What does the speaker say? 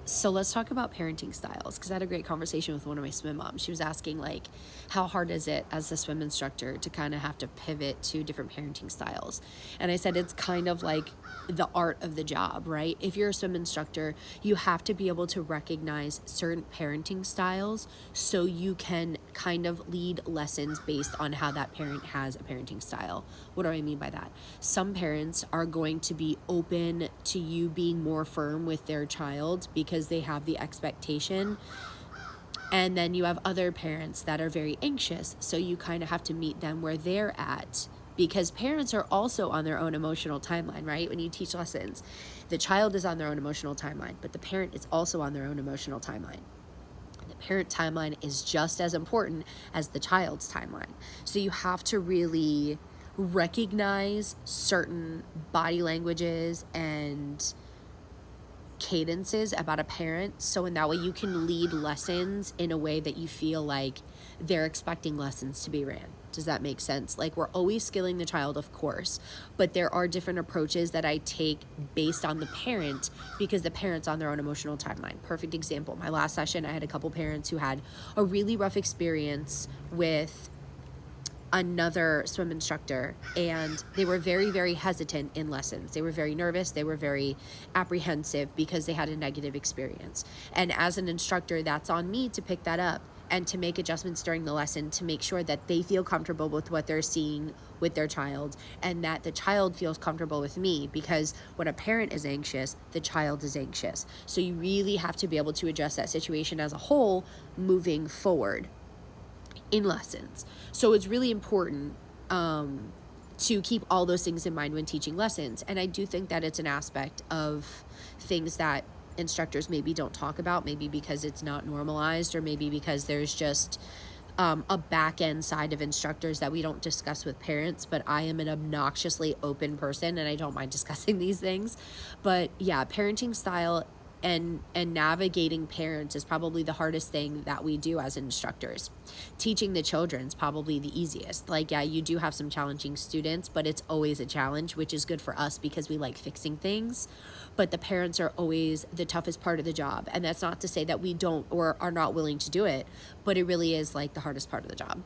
So let's talk about parenting styles, because I had a great conversation with one of my swim moms. She was asking, like, how hard is it as a swim instructor to kind of have to pivot to different parenting styles? And I said it's kind of like the art of the job, right? If you're a swim instructor, you have to be able to recognize certain parenting styles so you can kind of lead lessons based on how that parent has a parenting style. What do I mean by that? Some parents are going to be open to you being more firm with their child because they have the expectation. And then you have other parents that are very anxious. So you kind of have to meet them where they're at, because parents are also on their own emotional timeline, right? When you teach lessons, the child is on their own emotional timeline, but the parent is also on their own emotional timeline. The parent timeline is just as important as the child's timeline. So you have to really recognize certain body languages and cadences about a parent, so in that way you can lead lessons in a way that you feel like they're expecting lessons to be ran. Does that make sense? Like, we're always skilling the child, of course, but there are different approaches that I take based on the parent, because the parent's on their own emotional timeline. Perfect example, my last session, I had a couple parents who had a really rough experience with another swim instructor, and they were very, very hesitant in lessons. They were very nervous, they were very apprehensive because they had a negative experience. And as an instructor, that's on me to pick that up and to make adjustments during the lesson to make sure that they feel comfortable with what they're seeing with their child, and that the child feels comfortable with me, because when a parent is anxious, the child is anxious. So you really have to be able to address that situation as a whole moving forward in lessons. So it's really important to keep all those things in mind when teaching lessons. And I do think that it's an aspect of things that instructors maybe don't talk about, maybe because it's not normalized, or maybe because there's just a back end side of instructors that we don't discuss with parents. But I am an obnoxiously open person and I don't mind discussing these things. But yeah, parenting style and navigating parents is probably the hardest thing that we do as instructors. Teaching the children is probably the easiest. Like, yeah, you do have some challenging students, but it's always a challenge, which is good for us because we like fixing things. But the parents are always the toughest part of the job, and that's not to say that we don't or are not willing to do it, but it really is like the hardest part of the job.